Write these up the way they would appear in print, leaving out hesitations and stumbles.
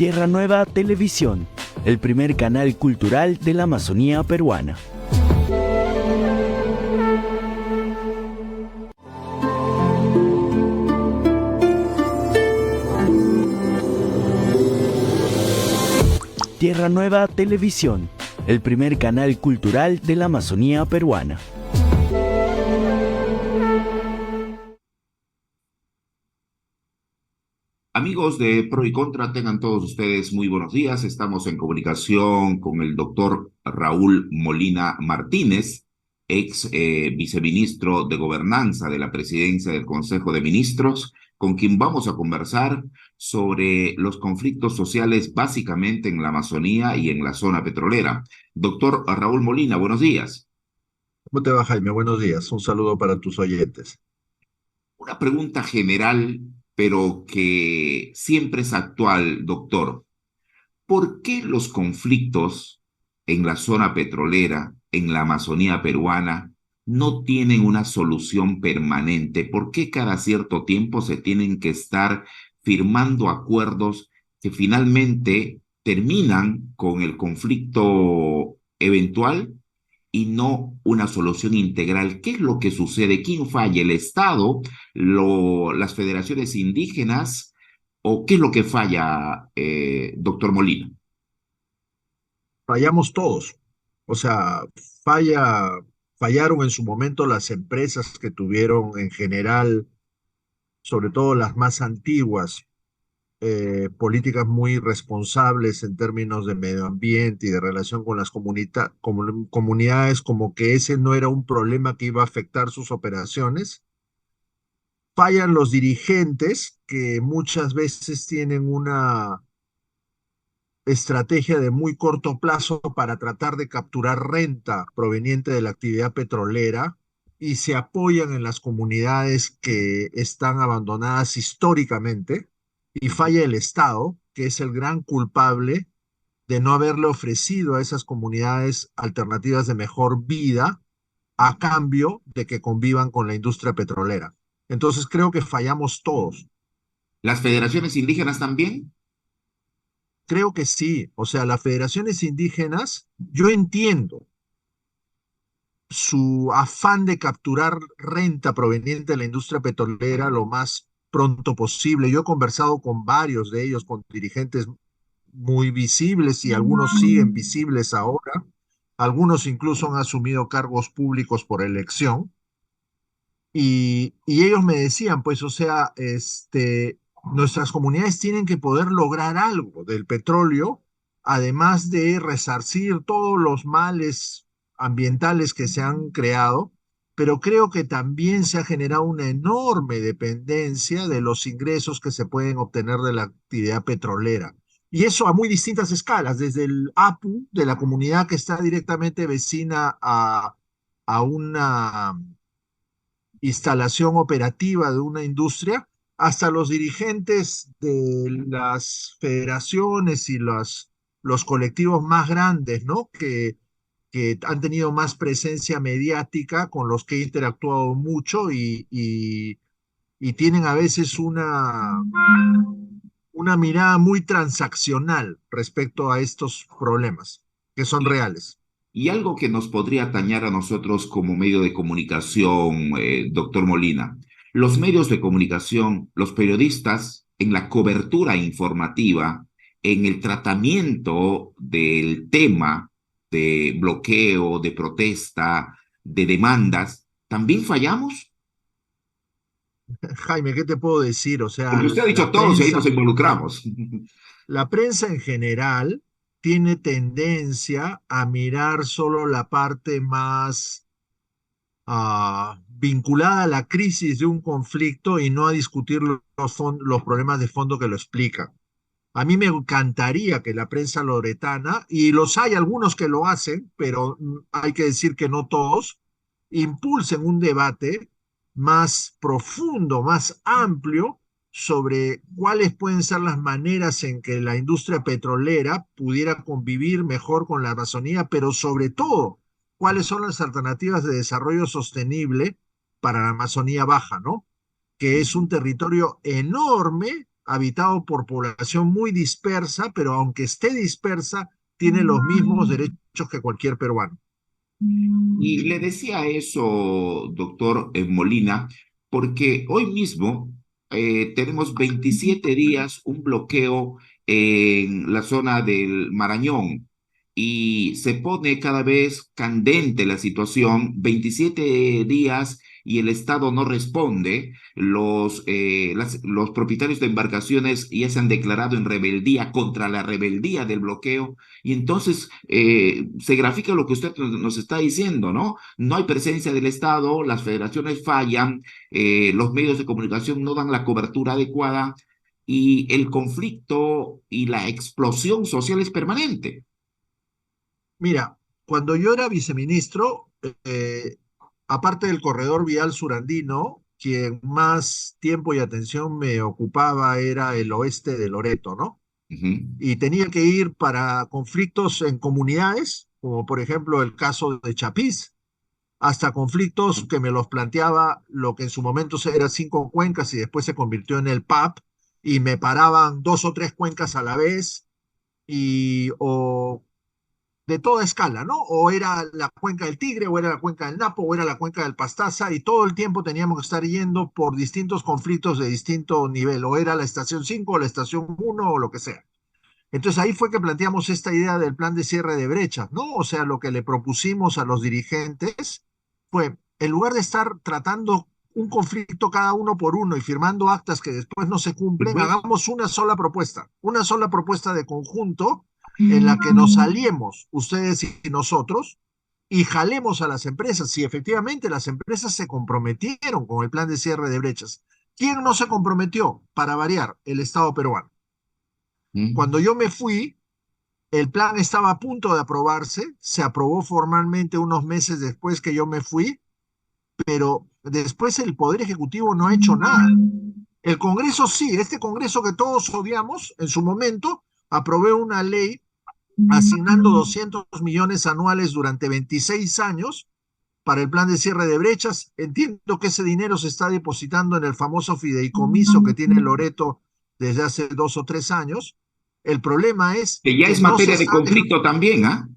Tierra Nueva Televisión, el primer canal cultural de la Amazonía peruana. Tierra Nueva Televisión, el primer canal cultural de la Amazonía peruana. Amigos de Pro y Contra, tengan todos ustedes muy buenos días. Estamos en comunicación con el doctor Raúl Molina Martínez, ex viceministro de Gobernanza de la Presidencia del Consejo de Ministros, con quien vamos a conversar sobre los conflictos sociales básicamente en la Amazonía y en la zona petrolera. Doctor Raúl Molina, buenos días. ¿Cómo te va, Jaime? Buenos días. Un saludo para tus oyentes. Una pregunta general, pero que siempre es actual, doctor. ¿Por qué los conflictos en la zona petrolera, en la Amazonía peruana, no tienen una solución permanente? ¿Por qué cada cierto tiempo se tienen que estar firmando acuerdos que finalmente terminan con el conflicto eventual y no una solución integral? ¿Qué es lo que sucede? ¿Quién falla? ¿El Estado? ¿Las federaciones indígenas? ¿O qué es lo que falla, doctor Molina? Fallamos todos. O sea, fallaron en su momento las empresas que tuvieron en general, sobre todo las más antiguas, políticas muy responsables en términos de medio ambiente y de relación con las comunidades, como que ese no era un problema que iba a afectar sus operaciones. Fallan los dirigentes que muchas veces tienen una estrategia de muy corto plazo para tratar de capturar renta proveniente de la actividad petrolera y se apoyan en las comunidades que están abandonadas históricamente, y falla el Estado, que es el gran culpable de no haberle ofrecido a esas comunidades alternativas de mejor vida a cambio de que convivan con la industria petrolera. Entonces creo que fallamos todos. ¿Las federaciones indígenas también? Creo que sí. O sea, las federaciones indígenas, yo entiendo su afán de capturar renta proveniente de la industria petrolera lo más pronto posible. Yo he conversado con varios de ellos, con dirigentes muy visibles, y algunos siguen visibles ahora. Algunos incluso han asumido cargos públicos por elección. Y ellos me decían, pues, o sea, nuestras comunidades tienen que poder lograr algo del petróleo, además de resarcir todos los males ambientales que se han creado, pero creo que también se ha generado una enorme dependencia de los ingresos que se pueden obtener de la actividad petrolera. Y eso a muy distintas escalas, desde el APU, de la comunidad que está directamente vecina a una instalación operativa de una industria, hasta los dirigentes de las federaciones y los colectivos más grandes, ¿no? Que han tenido más presencia mediática, con los que he interactuado mucho, y tienen a veces una mirada muy transaccional respecto a estos problemas, que son Y, reales. y algo que nos podría atañar a nosotros como medio de comunicación, doctor Molina. Los medios de comunicación, los periodistas, en la cobertura informativa, en el tratamiento del tema de bloqueo, de protesta, de demandas, ¿también fallamos? Jaime, ¿qué te puedo decir? O sea, Porque usted ha dicho todos y ahí nos involucramos. la prensa en general tiene tendencia a mirar solo la parte más vinculada a la crisis de un conflicto, y no a discutir los problemas de fondo que lo explican. A mí me encantaría que la prensa loretana, y los hay algunos que lo hacen, pero hay que decir que no todos, impulsen un debate más profundo, más amplio, sobre cuáles pueden ser las maneras en que la industria petrolera pudiera convivir mejor con la Amazonía, pero sobre todo, cuáles son las alternativas de desarrollo sostenible para la Amazonía Baja, ¿no? Que es un territorio enorme, habitado por población muy dispersa, pero aunque esté dispersa, tiene los mismos derechos que cualquier peruano. Y le decía eso, doctor Molina, porque hoy mismo tenemos 27 días un bloqueo en la zona del Marañón y se pone cada vez candente la situación, 27 días y el Estado no responde, los propietarios de embarcaciones ya se han declarado en rebeldía contra la rebeldía del bloqueo y entonces se grafica lo que usted nos está diciendo, ¿no? No hay presencia del Estado, las federaciones fallan, los medios de comunicación no dan la cobertura adecuada y el conflicto y la explosión social es permanente. Mira, cuando yo era viceministro, aparte del corredor vial surandino, quien más tiempo y atención me ocupaba era el oeste de Loreto, ¿no? Ujú. Y tenía que ir para conflictos en comunidades, como por ejemplo el caso de Chapís, hasta conflictos que me los planteaba lo que en su momento eran 5 cuencas y después se convirtió en el PAP, y me paraban 2 o 3 cuencas a la vez, o de toda escala, ¿no? O era la cuenca del Tigre, o era la cuenca del Napo, o era la cuenca del Pastaza, y todo el tiempo teníamos que estar yendo por distintos conflictos de distinto nivel, o era la estación 5 o la estación 1 o lo que sea. Entonces ahí fue que planteamos esta idea del plan de cierre de brechas, ¿no? O sea, lo que le propusimos a los dirigentes fue, en lugar de estar tratando un conflicto cada uno por uno y firmando actas que después no se cumplen, Pues, hagamos una sola propuesta de conjunto en la que nos aliemos ustedes y nosotros y jalemos a las empresas. Si efectivamente las empresas se comprometieron con el plan de cierre de brechas, ¿quién no se comprometió? Para variar, el Estado peruano. Cuando mm, yo me fui, el plan estaba a punto de aprobarse, se aprobó formalmente unos meses después que yo me fui, pero después el Poder Ejecutivo no ha hecho nada. El Congreso sí, este Congreso que todos odiamos, en su momento aprobó una ley asignando 200 millones anuales durante 26 años para el plan de cierre de brechas. Entiendo que ese dinero se está depositando en el famoso fideicomiso que tiene Loreto desde hace 2 o 3 años. El problema es que ya que es no se materia de están conflicto también, ¿ah?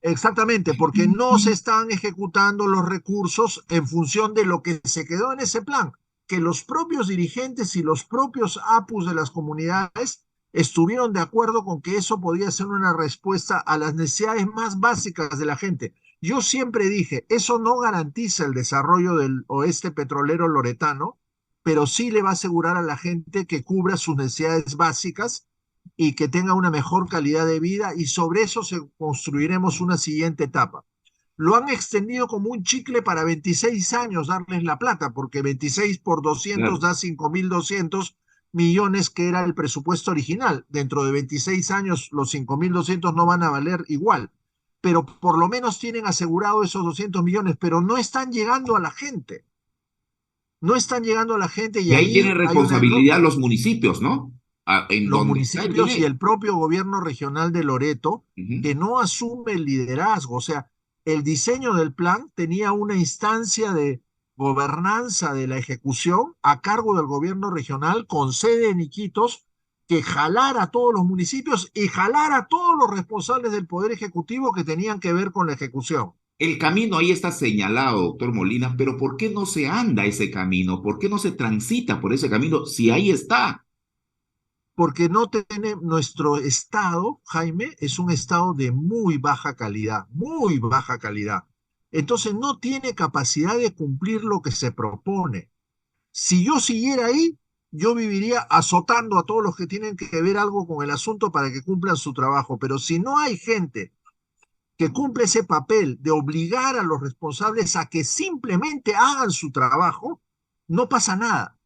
exactamente, porque no se están ejecutando los recursos en función de lo que se quedó en ese plan, que los propios dirigentes y los propios APUs de las comunidades estuvieron de acuerdo con que eso podía ser una respuesta a las necesidades más básicas de la gente. Yo siempre dije, eso no garantiza el desarrollo del oeste petrolero loretano, pero sí le va a asegurar a la gente que cubra sus necesidades básicas y que tenga una mejor calidad de vida, y sobre eso construiremos una siguiente etapa. Lo han extendido como un chicle para 26 años darles la plata, porque 26 por 200 Claro. da 5.200 millones, que era el presupuesto original. Dentro de 26 años los 5.200 no van a valer igual, pero por lo menos tienen asegurado esos 200 millones, pero no están llegando a la gente. No están llegando a la gente, y Y ahí ahí tienen hay una enorme responsabilidad los municipios, ¿no? En los donde está el municipios y dinero. el propio gobierno regional de Loreto, Ujú. que no asume el liderazgo. O sea, el diseño del plan tenía una instancia de gobernanza de la ejecución a cargo del gobierno regional con sede en Iquitos, que jalara a todos los municipios y jalara a todos los responsables del Poder Ejecutivo que tenían que ver con la ejecución. El camino ahí está señalado, doctor Molina, pero ¿por qué no se anda ese camino? ¿Por qué no se transita por ese camino si ahí está? Porque no tiene nuestro estado, Jaime, es un estado de muy baja calidad, muy baja calidad. Entonces no tiene capacidad de cumplir lo que se propone. Si yo siguiera ahí, yo viviría azotando a todos los que tienen que ver algo con el asunto para que cumplan su trabajo. Pero si no hay gente que cumple ese papel de obligar a los responsables a que simplemente hagan su trabajo, no pasa nada,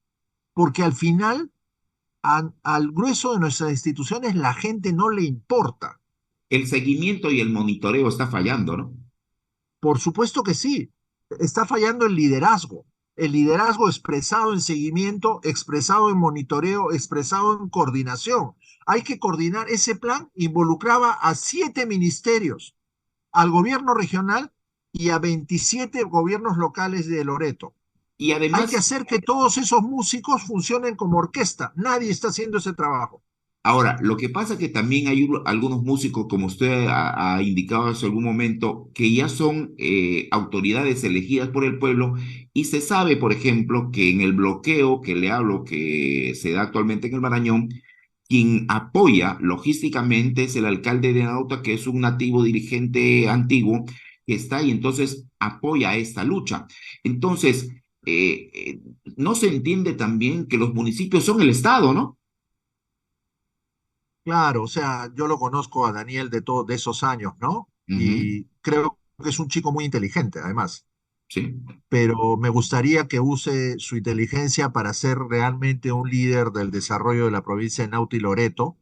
porque al final al grueso de nuestras instituciones la gente no le importa. El seguimiento y el monitoreo está fallando, ¿no? Por supuesto que sí, está fallando el liderazgo expresado en seguimiento, expresado en monitoreo, expresado en coordinación. Hay que coordinar. Ese plan involucraba a 7 ministerios, al gobierno regional y a 27 gobiernos locales de Loreto. Y Hay que además, hacer que todos esos músicos funcionen como orquesta. Nadie está haciendo ese trabajo. ahora, lo que pasa es que también hay algunos músicos, como usted ha indicado hace algún momento, que ya son autoridades elegidas por el pueblo y se sabe, por ejemplo, que en el bloqueo que le hablo, que se da actualmente en el Marañón, quien apoya logísticamente es el alcalde de Nauta, que es un nativo dirigente antiguo que está ahí, entonces apoya esta lucha. Entonces, no se entiende también que los municipios son el Estado, ¿no? Claro, o sea, yo lo conozco a Daniel de esos años, ¿no? Ujú, Y creo que es un chico muy inteligente, además. sí. Pero me gustaría que use su inteligencia para ser realmente un líder del desarrollo de la provincia de Nauta y Loreto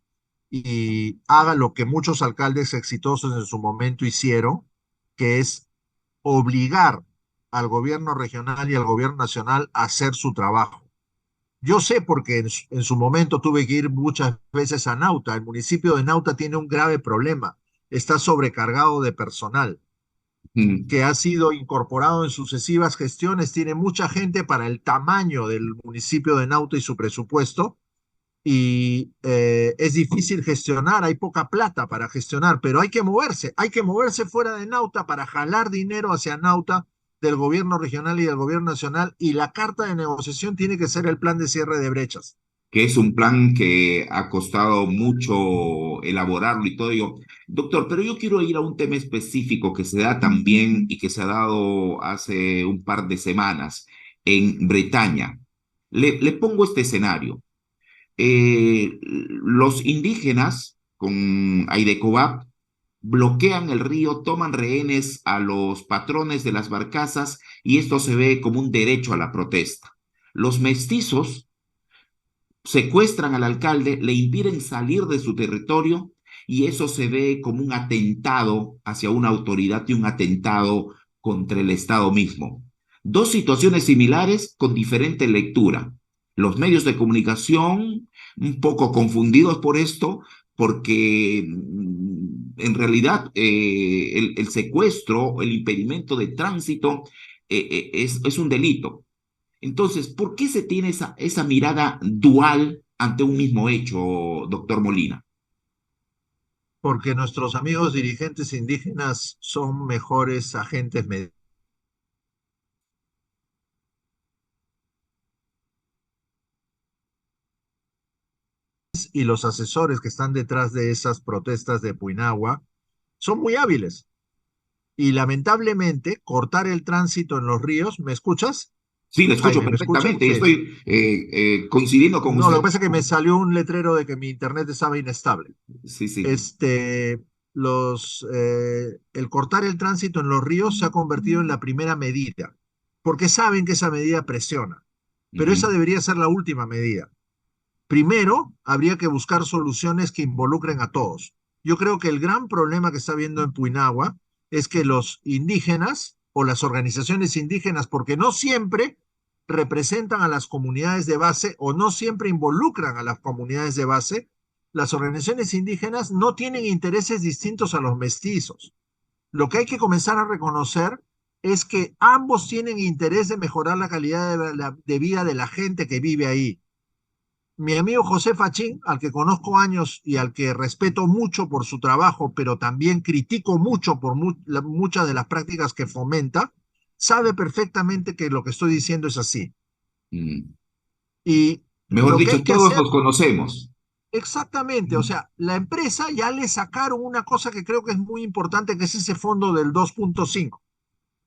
y haga lo que muchos alcaldes exitosos en su momento hicieron, que es obligar al gobierno regional y al gobierno nacional a hacer su trabajo. Yo sé porque en su momento tuve que ir muchas veces a Nauta. El municipio de Nauta tiene un grave problema. Está sobrecargado de personal Mm. que ha sido incorporado en sucesivas gestiones. Tiene mucha gente para el tamaño del municipio de Nauta y su presupuesto. Y es difícil gestionar, hay poca plata para gestionar, pero hay que moverse fuera de Nauta para jalar dinero hacia Nauta del gobierno regional y del gobierno nacional, y la carta de negociación tiene que ser el plan de cierre de brechas. Que es un plan que ha costado mucho elaborarlo y todo ello. Doctor, pero yo quiero ir a un tema específico que se da también y que se ha dado hace un par de semanas en Bretaña. Le pongo este escenario. Los indígenas con Aidecobab bloquean el río, toman rehenes a los patrones de las barcazas y esto se ve como un derecho a la protesta. Los mestizos secuestran al alcalde, le impiden salir de su territorio y eso se ve como un atentado hacia una autoridad y un atentado contra el Estado mismo. Dos situaciones similares con diferente lectura. Los medios de comunicación un poco confundidos por esto, porque en realidad el secuestro, el impedimento de tránsito es un delito. Entonces, ¿por qué se tiene esa mirada dual ante un mismo hecho, doctor Molina? Porque nuestros amigos dirigentes indígenas son mejores agentes medios y los asesores que están detrás de esas protestas de Puinagua son muy hábiles. Y lamentablemente, cortar el tránsito en los ríos, ¿me escuchas? Sí, le escucho Jaime, ¿me escuchas? perfectamente y Sí. estoy coincidiendo con No, lo usted. que pasa es que me salió un letrero de que mi internet estaba inestable. Sí, sí. Este, el cortar el tránsito en los ríos se ha convertido en la primera medida, porque saben que esa medida presiona, pero esa Ujú. debería ser la última medida. Primero, habría que buscar soluciones que involucren a todos. Yo creo que el gran problema que está habiendo en Puinagua es que los indígenas o las organizaciones indígenas, porque no siempre representan a las comunidades de base o no siempre involucran a las comunidades de base, las organizaciones indígenas no tienen intereses distintos a los mestizos. Lo que hay que comenzar a reconocer es que ambos tienen interés de mejorar la calidad de vida de la gente que vive ahí. Mi amigo José Fachín, al que conozco años y al que respeto mucho por su trabajo, pero también critico mucho por muchas de las prácticas que fomenta, sabe perfectamente que lo que estoy diciendo es así. Mm. Y Mejor lo que dicho, hay que todos hacer, nos conocemos. exactamente, o sea, la empresa ya le sacaron una cosa que creo que es muy importante, que es ese fondo del 2.5.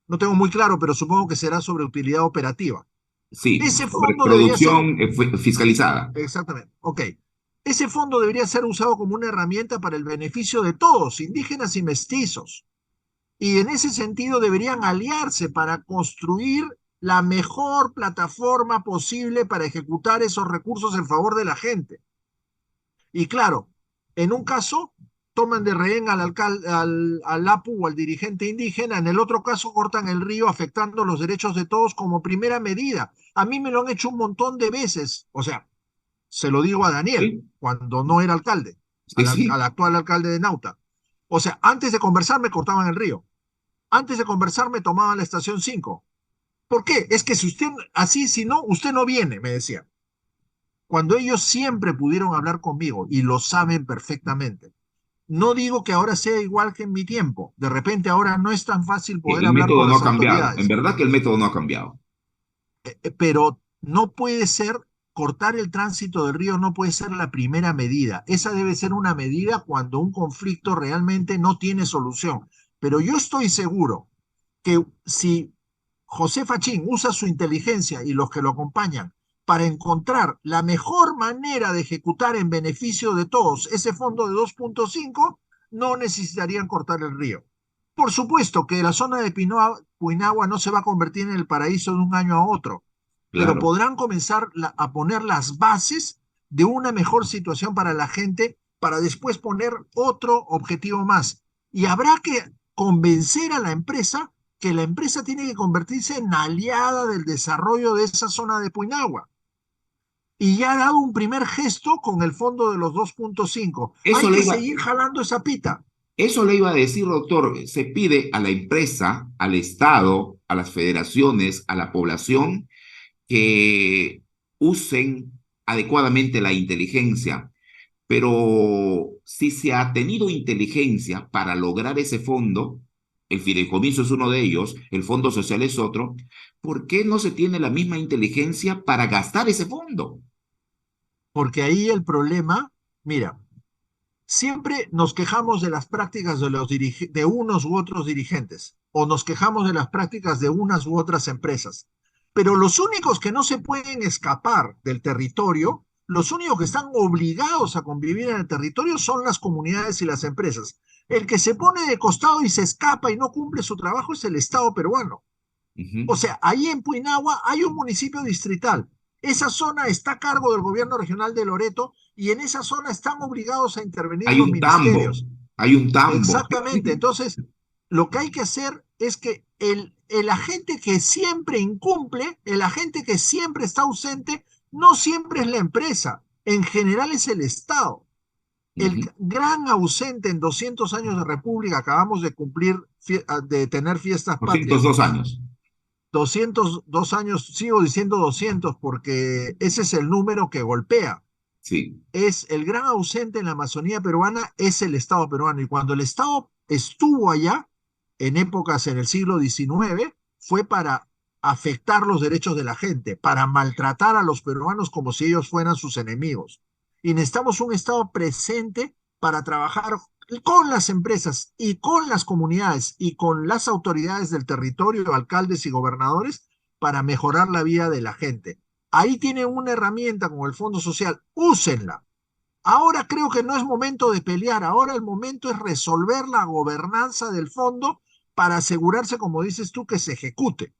No tengo muy claro, pero supongo que será sobre utilidad operativa. Sí, Ese sobre fondo debería ser. producción fiscalizada. Exactamente. Ok. Ese fondo debería ser usado como una herramienta para el beneficio de todos, indígenas y mestizos. Y en ese sentido deberían aliarse para construir la mejor plataforma posible para ejecutar esos recursos en favor de la gente. Y claro, en un caso toman de rehén al alcalde, al APU o al dirigente indígena, en el otro caso cortan el río afectando los derechos de todos como primera medida. A mí me lo han hecho un montón de veces. O sea, se lo digo a Daniel, Sí, cuando no era alcalde, sí, al sí. actual alcalde de Nauta. O sea, antes de conversar me cortaban el río. Antes de conversar me tomaban la estación 5. ¿Por qué? Es que si usted, así, si no, usted no viene, me decía. Cuando ellos siempre pudieron hablar conmigo y lo saben perfectamente. No digo que ahora sea igual que en mi tiempo. De repente ahora no es tan fácil poder El hablar método con no las ha cambiado. En autoridades, verdad que el método no ha cambiado. pero no puede ser, cortar el tránsito del río no puede ser la primera medida. Esa debe ser una medida cuando un conflicto realmente no tiene solución. Pero yo estoy seguro que si José Fachín usa su inteligencia y los que lo acompañan para encontrar la mejor manera de ejecutar en beneficio de todos ese fondo de 2.5, no necesitarían cortar el río. Por supuesto que la zona de Puinagua no se va a convertir en el paraíso de un año a otro, pero Claro. podrán comenzar a poner las bases de una mejor situación para la gente para después poner otro objetivo más. Y habrá que convencer a la empresa que la empresa tiene que convertirse en aliada del desarrollo de esa zona de Puinagua. Y ya ha dado un primer gesto con el fondo de los 2.5. Eso Hay le que iba, seguir jalando esa pita. Eso le iba a decir, doctor. Se pide a la empresa, al Estado, a las federaciones, a la población que usen adecuadamente la inteligencia. Pero si se ha tenido inteligencia para lograr ese fondo, el fideicomiso es uno de ellos, el fondo social es otro, ¿por qué no se tiene la misma inteligencia para gastar ese fondo? Porque ahí el problema, mira, siempre nos quejamos de las prácticas de, de unos u otros dirigentes o nos quejamos de las prácticas de unas u otras empresas. Pero los únicos que no se pueden escapar del territorio, los únicos que están obligados a convivir en el territorio son las comunidades y las empresas. El que se pone de costado y se escapa y no cumple su trabajo es el Estado peruano. Ujú. O sea, ahí en Puinagua hay un municipio distrital. Esa zona está a cargo del gobierno regional de Loreto y en esa zona están obligados a intervenir Hay los un tambo, ministerios. hay un tambo. Exactamente. Entonces, lo que hay que hacer es que el agente que siempre incumple, el agente que siempre está ausente, no siempre es la empresa, en general es el Estado. El Ujú. gran ausente en 200 años de República, acabamos de cumplir, de tener fiestas patrias, 202 años. 202 años, sigo diciendo 200 porque ese es el número que golpea. Sí. Es el gran ausente en la Amazonía peruana, es el Estado peruano. Y cuando el Estado estuvo allá, en épocas en el siglo XIX, fue para afectar los derechos de la gente, para maltratar a los peruanos como si ellos fueran sus enemigos. Y necesitamos un Estado presente para trabajar con las empresas y con las comunidades y con las autoridades del territorio, alcaldes y gobernadores, para mejorar la vida de la gente. Ahí tienen una herramienta como el Fondo Social, úsenla. Ahora creo que no es momento de pelear, ahora el momento es resolver la gobernanza del fondo para asegurarse, como dices tú, que se ejecute.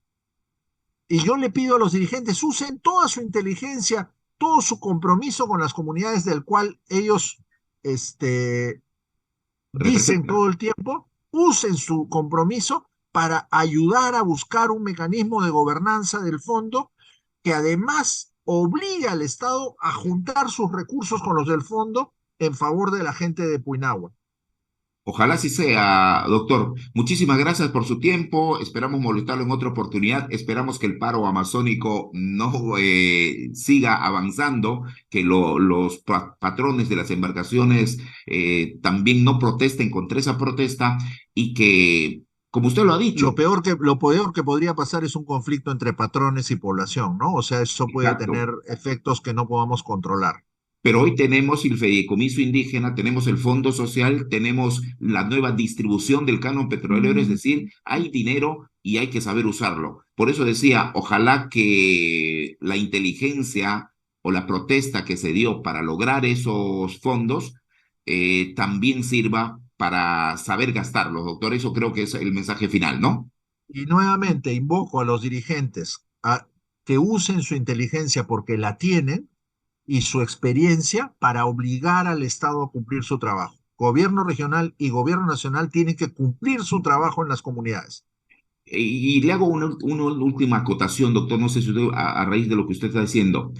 Y yo le pido a los dirigentes, usen toda su inteligencia, todo su compromiso con las comunidades del cual ellos dicen Representa. todo el tiempo, usen su compromiso para ayudar a buscar un mecanismo de gobernanza del fondo que además obliga al Estado a juntar sus recursos con los del fondo en favor de la gente de Puinagua. Ojalá así sea, doctor. Muchísimas gracias por su tiempo. Esperamos molestarlo en otra oportunidad. Esperamos que el paro amazónico no siga avanzando, que los patrones de las embarcaciones también no protesten contra esa protesta y que, como usted lo ha dicho, Lo peor que podría pasar es un conflicto entre patrones y población, ¿no? O sea, eso puede exacto. tener efectos que no podamos controlar. Pero hoy tenemos el fideicomiso indígena, tenemos el fondo social, tenemos la nueva distribución del canon petrolero, es decir, hay dinero y hay que saber usarlo. Por eso decía, ojalá que la inteligencia o la protesta que se dio para lograr esos fondos también sirva para saber gastarlos, doctor. Eso creo que es el mensaje final, ¿no? Y nuevamente invoco a los dirigentes a que usen su inteligencia porque la tienen y su experiencia para obligar al Estado a cumplir su trabajo. Gobierno regional y gobierno nacional tienen que cumplir su trabajo en las comunidades. Y le hago una última acotación, doctor, no sé si usted, a raíz de lo que usted está diciendo.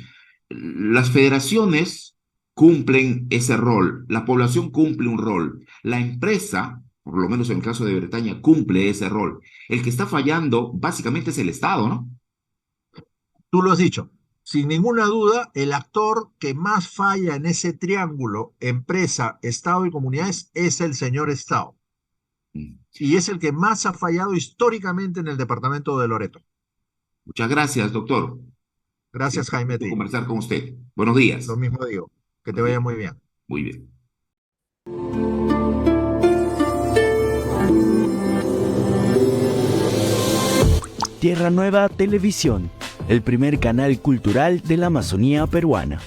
Las federaciones cumplen ese rol, la población cumple un rol, la empresa, por lo menos en el caso de Bretaña, cumple ese rol. El que está fallando básicamente es el Estado, ¿no? Tú lo has dicho. Sin ninguna duda, el actor que más falla en ese triángulo, empresa, Estado y comunidades, es el señor Estado. Mm. Y es el que más ha fallado históricamente en el departamento de Loreto. Muchas gracias, doctor. Gracias, Siempre un Jaime, a gusto ti. conversar con usted. Buenos Lo días. mismo digo. Que te Buenos días. vaya muy bien. Muy bien. Tierra Nueva Televisión, el primer canal cultural de la Amazonía peruana.